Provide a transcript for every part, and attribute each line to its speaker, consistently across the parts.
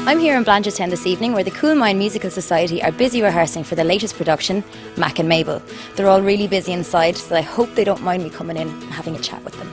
Speaker 1: I'm here in Blanchardstown this evening where the Coolmine Musical Society are busy rehearsing for the latest production, Mac and Mabel. They're all really busy inside, so I hope they don't mind me coming in and having a chat with them.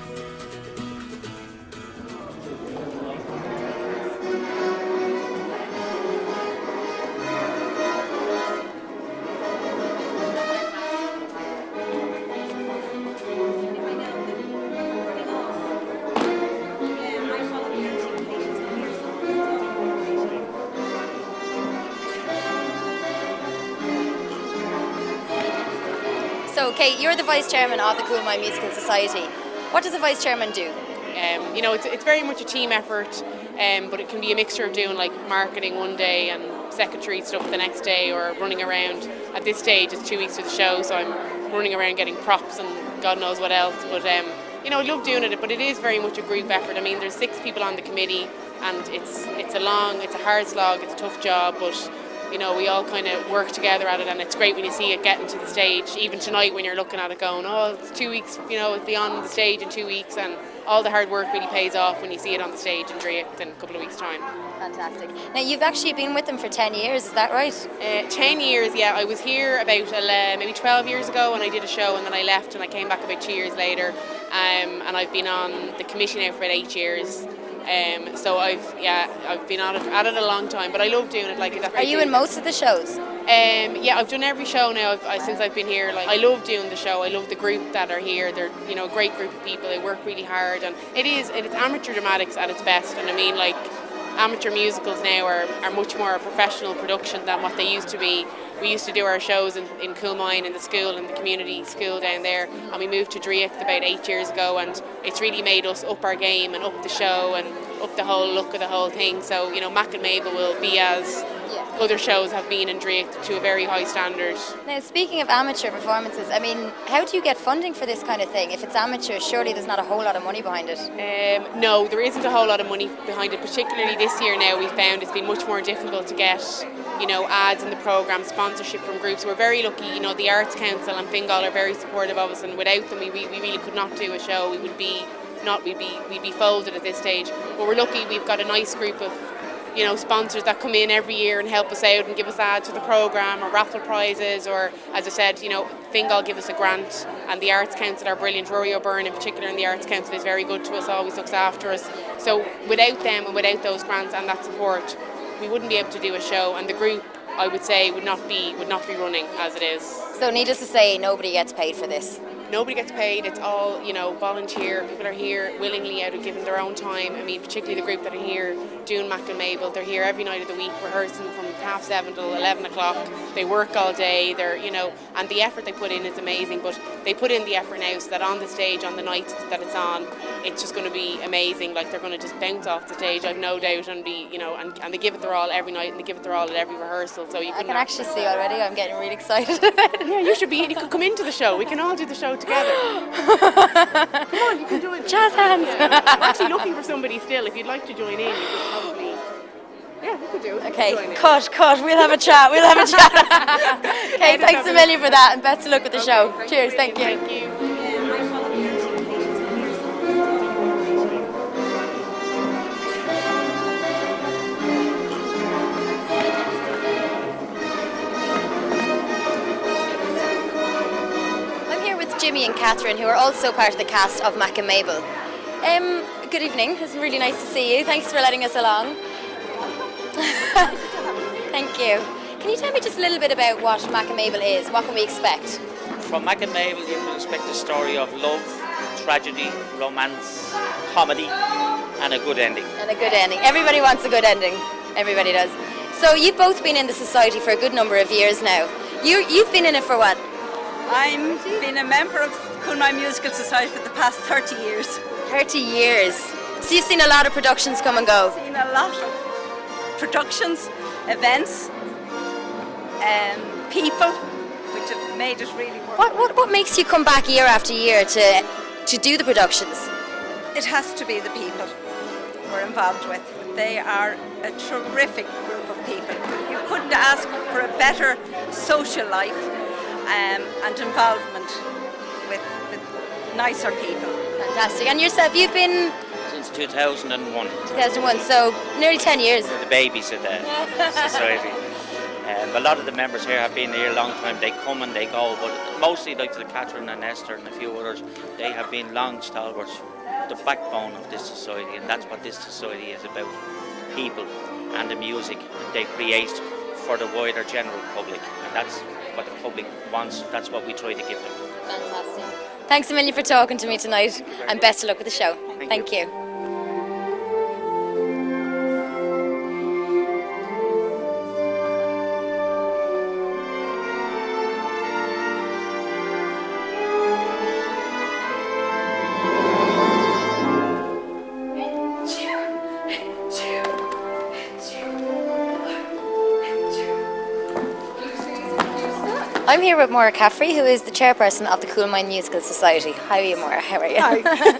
Speaker 1: So, Kate, you're the Vice Chairman of the Coolmine Musical Society. What does the Vice Chairman do?
Speaker 2: It's very much a team effort, but it can be a mixture of doing like marketing one day and secretary stuff the next day, or running around. At this stage, it's 2 weeks to the show, so I'm running around getting props and God knows what else. But I love doing it, but it is very much a group effort. I mean, there's 6 people on the committee, and it's a hard slog, it's a tough job, but we all kind of work together at it, and it's great when you see it getting to the stage. Even tonight when you're looking at it going, oh, it's 2 weeks, it'll be on the stage in 2 weeks, and all the hard work really pays off when you see it on the stage in Dreacht in a couple of weeks' time.
Speaker 1: Fantastic. Now, you've actually been with them for 10 years, is that right?
Speaker 2: 10 years, yeah. I was here about maybe 12 years ago when I did a show, and then I left and I came back about 2 years later, and I've been on the committee now for about 8 years. So I've been at it a long time, but I love doing it.
Speaker 1: Are you in most of the shows?
Speaker 2: Yeah, I've done every show now since I've been here. I love doing the show. I love the group that are here. They're a great group of people. They work really hard, and it's amateur dramatics at its best. And I mean, amateur musicals now are much more a professional production than what they used to be. We used to do our shows in Coolmine, in the school, in the community school down there, and we moved to Dreacht about 8 years ago, and it's really made us up our game and up the show and up the whole look of the whole thing. So, Mac and Mabel will be as other shows have been in Dreacht, to a very high standard.
Speaker 1: Now, speaking of amateur performances, I mean, how do you get funding for this kind of thing? If it's amateur, surely there's not a whole lot of money behind it.
Speaker 2: No, there isn't a whole lot of money behind it, particularly this year now. We've found it's been much more difficult to get ads in the programme, sponsorship from groups. We're very lucky, the Arts Council and Fingal are very supportive of us, and without them we really could not do a show. We'd be folded at this stage. But we're lucky we've got a nice group of sponsors that come in every year and help us out and give us ads for the programme or raffle prizes, or as I said, Fingal give us a grant, and the Arts Council are brilliant. Rory O'Byrne in particular in the Arts Council is very good to us, always looks after us. So without them and without those grants and that support, we wouldn't be able to do a show, and the group, I would say, would not be running as it is.
Speaker 1: So needless to say, nobody gets paid for this.
Speaker 2: Nobody gets paid. It's all volunteer. People are here willingly out of giving their own time. I mean, particularly the group that are here doing Mac and Mabel. They're here every night of the week, rehearsing from 7:30 till 11 o'clock. They work all day. They're and the effort they put in is amazing. But they put in the effort now so that on the stage, on the nights that it's on, it's just going to be amazing. They're going to just bounce off the stage, I've no doubt, and be and they give it their all every night, and they give it their all at every rehearsal. So I
Speaker 1: can actually see already. I'm getting really excited.
Speaker 2: Yeah, you should be. You could come into the show. We can all do the show together. Come on, you can join.
Speaker 1: Jazz hands.
Speaker 2: Yeah. We're actually looking for somebody still. If you'd like to join in, you could probably. Yeah, you could do it.
Speaker 1: Okay, cut. We'll have a chat. Okay, thanks a million for that, and best of luck with the show. Cheers. Thank you.
Speaker 2: Thank you.
Speaker 1: Jimmy and Catherine, who are also part of the cast of Mac and Mabel. Good evening, it's really nice to see you. Thanks for letting us along. Thank you. Can you tell me just a little bit about what Mac and Mabel is? What can we expect?
Speaker 3: From Mac and Mabel, you can expect a story of love, tragedy, romance, comedy, and a good ending.
Speaker 1: Everybody wants a good ending. Everybody does. So you've both been in the society for a good number of years now. You've been in it for what?
Speaker 4: I've been a member of Coolmine Musical Society for the past 30 years.
Speaker 1: 30 years. So you've seen a lot of productions come and go?
Speaker 4: I've seen a lot of productions, events, people, which have made it really work.
Speaker 1: What makes you come back year after year to do the productions?
Speaker 4: It has to be the people we're involved with. They are a terrific group of people. You couldn't ask for a better social life and involvement with nicer people.
Speaker 1: Fantastic. And yourself, you've been
Speaker 3: Since 2001.
Speaker 1: 2001, so nearly 10 years.
Speaker 3: The babies of the society. A lot of the members here have been here a long time. They come and they go, but mostly like the Catherine and Esther and a few others, they have been long stalwarts, the backbone of this society, and that's what this society is about. People and the music they create for the wider general public, and that's what the public wants. That's what we try to give them.
Speaker 1: Fantastic. Thanks a million for talking to me tonight, and best of luck with the show. Thank you. I'm here with Maura Caffrey, who is the chairperson of the Coolmine Musical Society. Hi, Maura. How are you?
Speaker 5: Hi.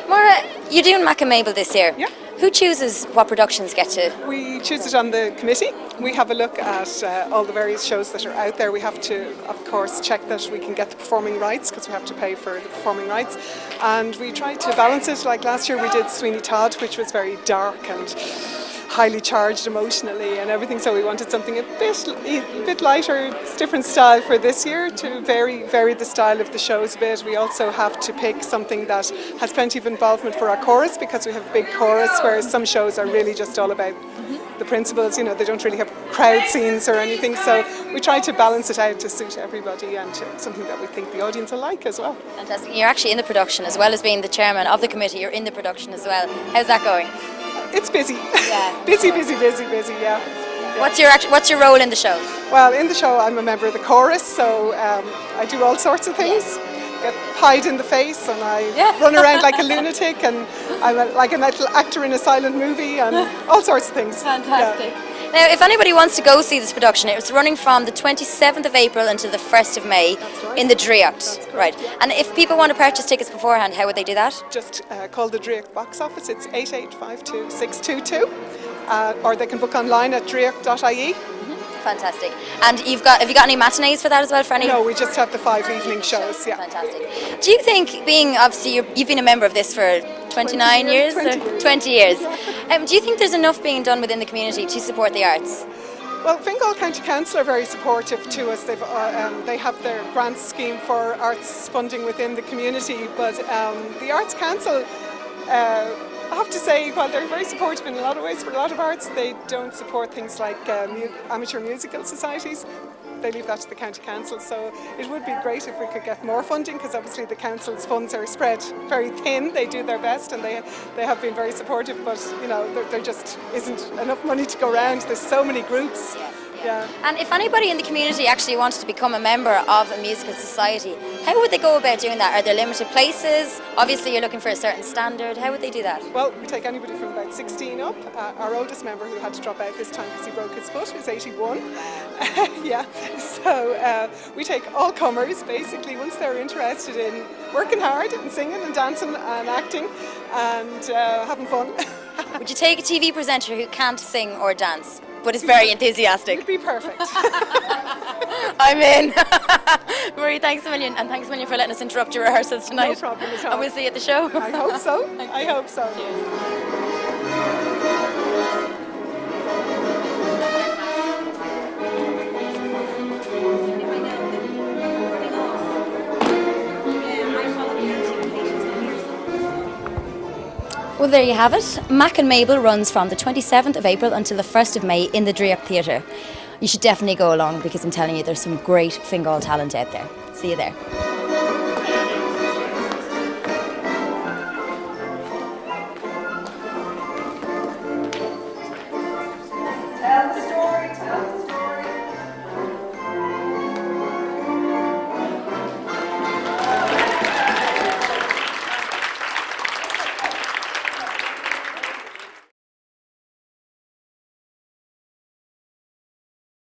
Speaker 1: Maura, you're doing Mac and Mabel this year.
Speaker 5: Yeah.
Speaker 1: Who chooses what productions get to?
Speaker 5: We choose it on the committee. We have a look at all the various shows that are out there. We have to, of course, check that we can get the performing rights because we have to pay for the performing rights. And we try to balance it. Like last year we did Sweeney Todd, which was very dark and highly charged emotionally and everything, so we wanted something a bit lighter. It's a different style for this year to vary the style of the shows a bit. We also have to pick something that has plenty of involvement for our chorus because we have a big chorus, whereas some shows are really just all about the principals, you know, they don't really have crowd scenes or anything, so we try to balance it out to suit everybody and something that we think the audience will like as well.
Speaker 1: Fantastic. You're actually in the production as well as being the chairman of the committee. You're in the production as well. How's that going?
Speaker 5: It's busy.
Speaker 1: Yeah.
Speaker 5: busy, yeah.
Speaker 1: What's your role in the show?
Speaker 5: Well, in the show I'm a member of the chorus, so I do all sorts of things. Get pied in the face and I run around like a lunatic, and I'm like an actor in a silent movie and all sorts of things.
Speaker 1: Fantastic. Yeah. Now, if anybody wants to go see this production, it's running from the 27th of April until the 1st of May in the Driocht. Right. Yeah. And if people want to purchase tickets beforehand, how would they do that?
Speaker 5: Just call the Driocht box office. It's 8852 622, or they can book online at driocht.ie.
Speaker 1: Fantastic. And have you got any matinees for that as well? For any?
Speaker 5: No, we just have the 5 evening shows. Yeah.
Speaker 1: Fantastic. Do you think, being obviously you've been a member of this for 29 years? 20 years. Do you think there's enough being done within the community to support the arts?
Speaker 5: Well, Fingal County Council are very supportive to us. They have their grants scheme for arts funding within the community, but the Arts Council, I have to say, while they're very supportive in a lot of ways for a lot of arts, they don't support things like amateur musical societies. They leave that to the county council, so it would be great if we could get more funding, because obviously the council's funds are spread very thin. They do their best and they have been very supportive, but you know, there just isn't enough money to go around. There's so many groups. Yeah.
Speaker 1: And if anybody in the community actually wanted to become a member of a musical society, how would they go about doing that? Are there limited places? Obviously you're looking for a certain standard. How would they do that?
Speaker 5: Well, we take anybody from about 16 up. Our oldest member, who had to drop out this time because he broke his foot, is 81. Yeah, so we take all comers basically once they're interested in working hard and singing and dancing and acting and having fun.
Speaker 1: Would you take a TV presenter who can't sing or dance but is very enthusiastic?
Speaker 5: It'd be perfect.
Speaker 1: I'm in. Marie, thanks a million, and thanks a million for letting us interrupt your rehearsals tonight.
Speaker 5: No problem at all.
Speaker 1: And we'll see you at the show.
Speaker 5: I hope so. I hope so.
Speaker 1: Cheers. Well, there you have it. Mac and Mabel runs from the 27th of April until the 1st of May in the Driocht Theatre. You should definitely go along because I'm telling you there's some great Fingal talent out there. See you there.